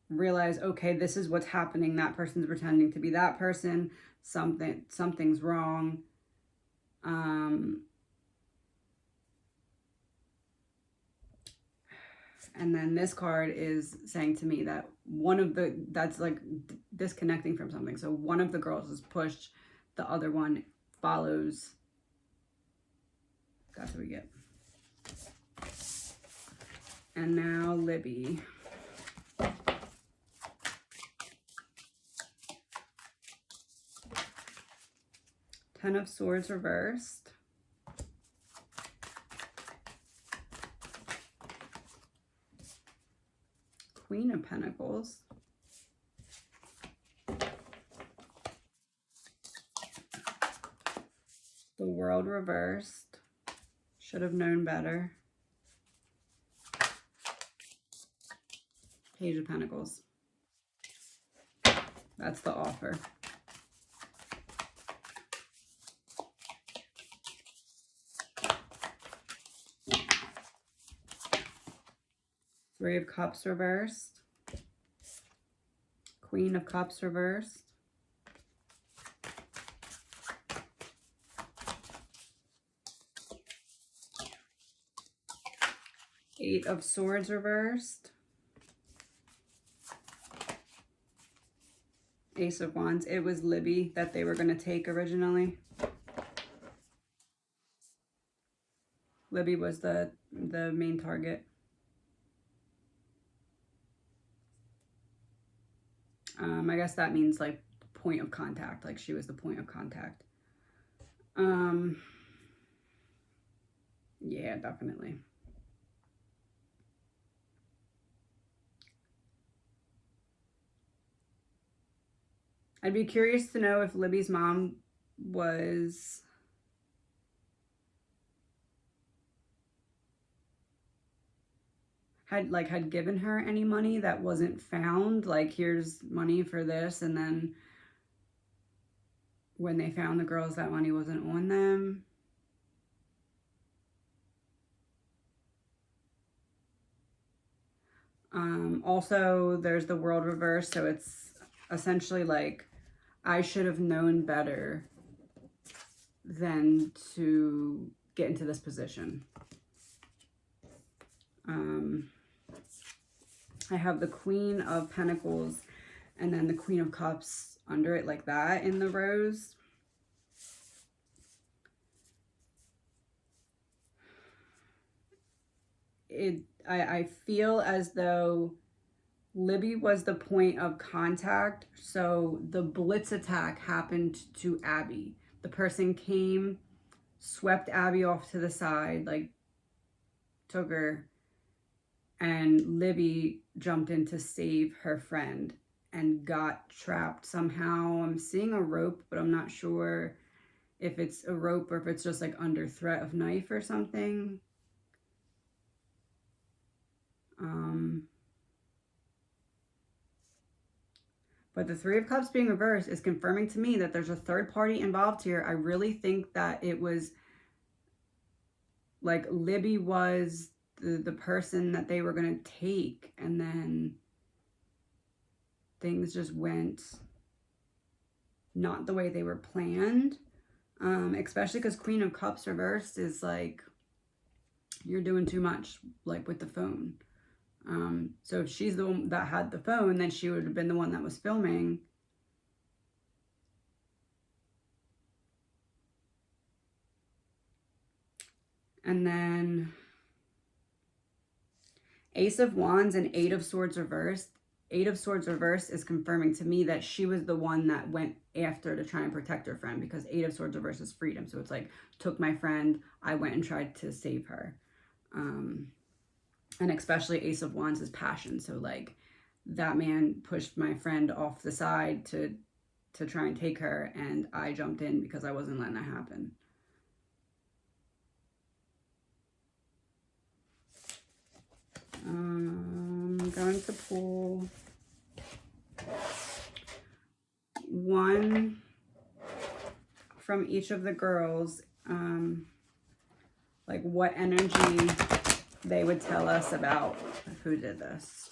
realize, okay, this is what's happening. That person's pretending to be that person. Something's wrong. And then this card is saying to me that that's like disconnecting from something. So one of the girls is pushed, the other one follows. That's what we get. And now Libby. Ten of Swords reversed. Queen of Pentacles. The World reversed. Should have known better. Page of Pentacles. That's the offer. Three of Cups reversed. Queen of Cups reversed. Eight of Swords reversed. Ace of Wands. It was Libby that they were going to take originally. Libby was the main target. I guess that means like point of contact. Like she was the point of contact. Yeah, definitely. I'd be curious to know if Libby's mom was had given her any money that wasn't found, like here's money for this, and then when they found the girls, that money wasn't on them. Also, there's the world reverse, so it's essentially like I should have known better than to get into this position. I have the Queen of Pentacles and then the Queen of Cups under it like that in the rose. I feel as though Libby was the point of contact, so the blitz attack happened to Abby. The person came, swept Abby off to the side, like took her, and Libby jumped in to save her friend and got trapped somehow. I'm seeing a rope, but I'm not sure if it's a rope or if it's just like under threat of knife or something. But the Three of Cups being reversed is confirming to me that there's a third party involved here. I really think that it was like Libby was the person that they were going to take, and then things just went not the way they were planned. Especially because Queen of Cups reversed is like, you're doing too much, like with the phone. So if she's the one that had the phone, then she would have been the one that was filming. And then Ace of Wands and Eight of Swords reversed. Eight of Swords reversed is confirming to me that she was the one that went after to try and protect her friend, because Eight of Swords reversed is freedom. So it's like, took my friend, I went and tried to save her. And especially Ace of Wands is passion. So like that man pushed my friend off the side to try and take her, and I jumped in because I wasn't letting that happen. I'm going to pull one from each of the girls, like what energy they would tell us about who did this.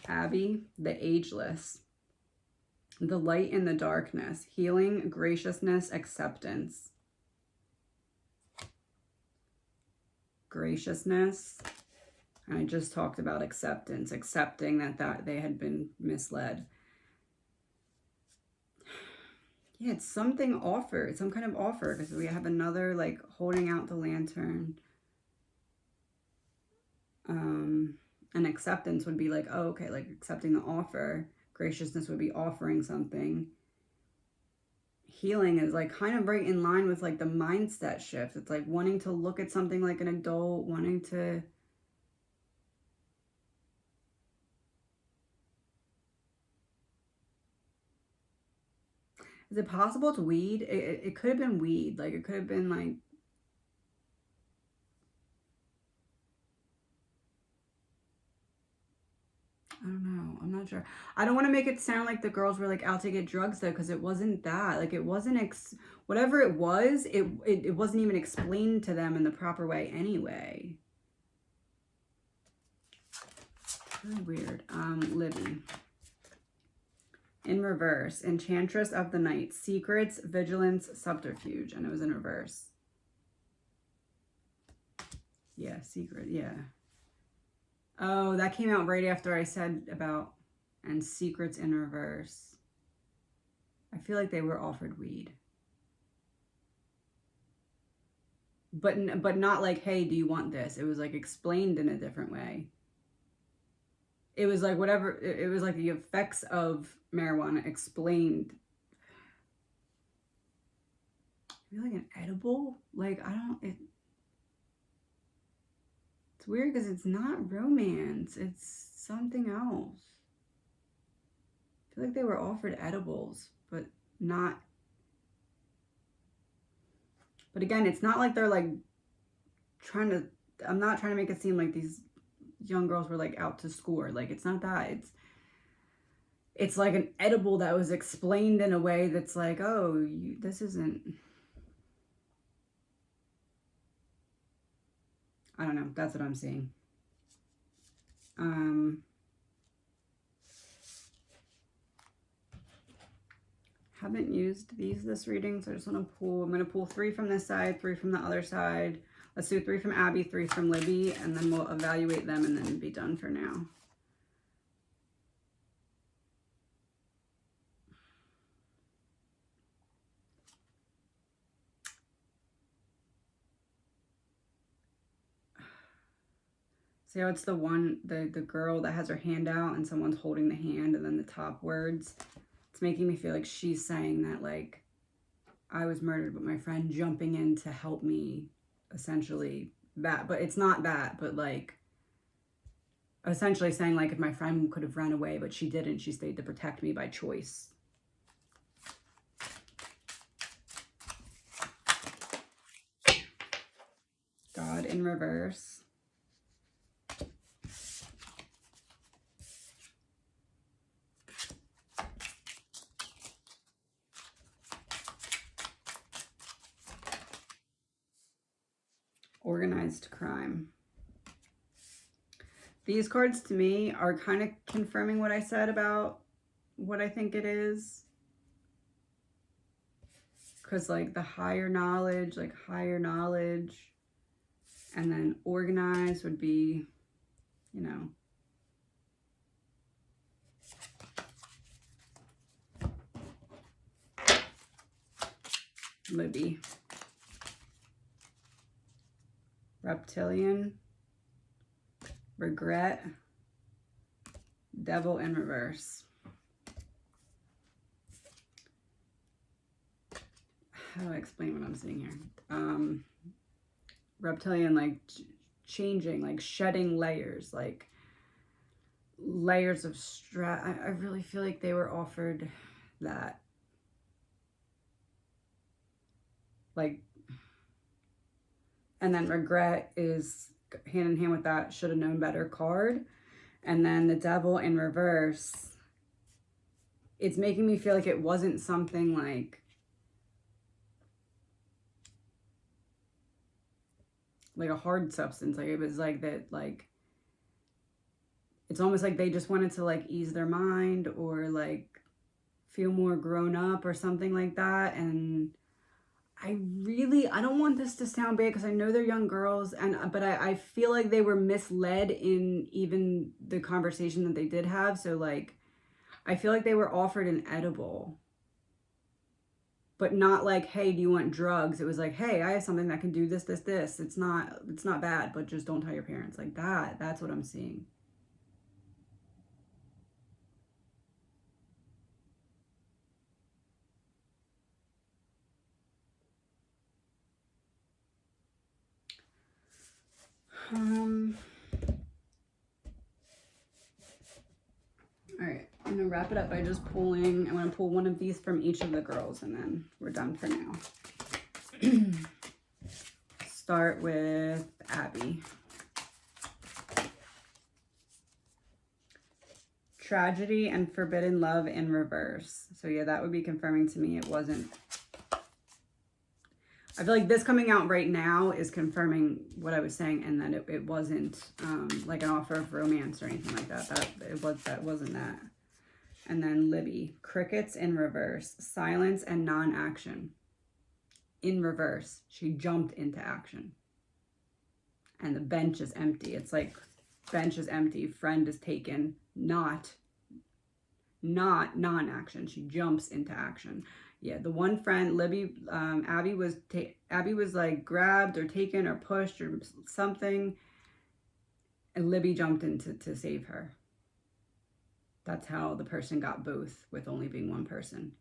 Abby, the ageless, the light in the darkness, healing, graciousness, acceptance. Graciousness. I just talked about acceptance, accepting that they had been misled. Yeah, it's something offered, some kind of offer, because we have another like holding out the lantern. And acceptance would be like, oh, okay, like accepting the offer. Graciousness would be offering something. Healing is like kind of right in line with like the mindset shift. It's like wanting to look at something like an adult, wanting to is it possible it's weed? It could have been weed. Like it could have been like, I don't know. I'm not sure. I don't want to make it sound like the girls were like out to get drugs though, because it wasn't that. Like it wasn't whatever it was, it wasn't even explained to them in the proper way anyway. Really weird. Libby. In reverse, Enchantress of the Night, secrets, vigilance, subterfuge, and it was in reverse. Yeah, secret, yeah. Oh, that came out right after I said about and secrets in reverse. I feel like they were offered weed. But not like, hey, do you want this? It was like explained in a different way. It was like whatever, it was like the effects of marijuana explained. I feel like an edible? Like, I don't, it's weird because it's not romance. It's something else. I feel like they were offered edibles, but not. But again, it's not like they're like trying to, I'm not trying to make it seem like these young girls were like out to score. Like, it's not that. It's like an edible that was explained in a way that's like, oh, this isn't. I don't know. That's what I'm seeing. Haven't used these this reading, so I just want to pull. I'm going to pull 3 from this side, 3 from the other side. Let's do 3 from Abby, 3 from Libby, and then we'll evaluate them and then be done for now. See how it's the one, the girl that has her hand out and someone's holding the hand, and then the top words. It's making me feel like she's saying that, like, I was murdered, but my friend jumping in to help me, essentially, that. But it's not that, but, like, essentially saying, like, if my friend could have run away, but she didn't, she stayed to protect me by choice. God in reverse. Organized crime. These cards to me are kind of confirming what I said about what I think it is. Because, like, the higher knowledge, and then organized would be, you know, Libby. Reptilian, regret, devil in reverse. How do I explain what I'm seeing here? Reptilian, like changing, like shedding layers, like layers of stress. I really feel like they were offered that. Like, and then regret is hand in hand with that should have known better card. And then the devil in reverse, it's making me feel like it wasn't something like a hard substance. Like, it was like that, like, it's almost like they just wanted to, like, ease their mind or, like, feel more grown up or something like that. And I don't want this to sound bad because I know they're young girls, but I feel like they were misled in even the conversation that they did have. So, like, I feel like they were offered an edible, but not like, hey, do you want drugs? It was like, hey, I have something that can do this, this, this. It's not bad, but just don't tell your parents. Like that. That's what I'm seeing. All right, I'm gonna wrap it up by just pulling. I'm gonna pull one of these from each of the girls, and then we're done for now. Start with Abby. Tragedy and forbidden love in reverse. So yeah, that would be confirming to me it wasn't. I feel like this coming out right now is confirming what I was saying, and that it wasn't like an offer of romance or anything like that. That wasn't that. And then Libby, crickets in reverse, silence and non-action. In reverse, she jumped into action. And the bench is empty. It's like bench is empty, friend is taken, not not non-action. She jumps into action. Yeah, the one friend, Libby, Abby was like grabbed or taken or pushed or something, and Libby jumped in to save her. That's how the person got both, with only being one person.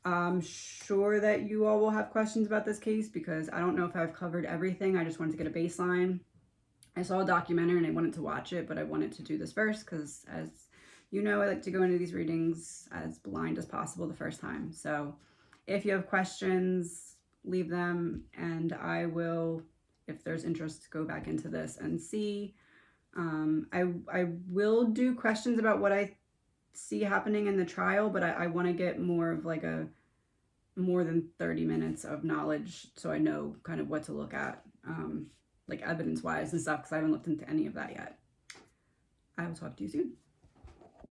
I'm sure that you all will have questions about this case because I don't know if I've covered everything. I just wanted to get a baseline. I saw a documentary and I wanted to watch it, but I wanted to do this first because, as you know, I like to go into these readings as blind as possible the first time. So if you have questions, leave them, and I will, if there's interest, go back into this and see. I will do questions about what I see happening in the trial, but I want to get more of like a more than 30 minutes of knowledge so I know kind of what to look at, like evidence-wise and stuff, because I haven't looked into any of that yet. I will talk to you soon.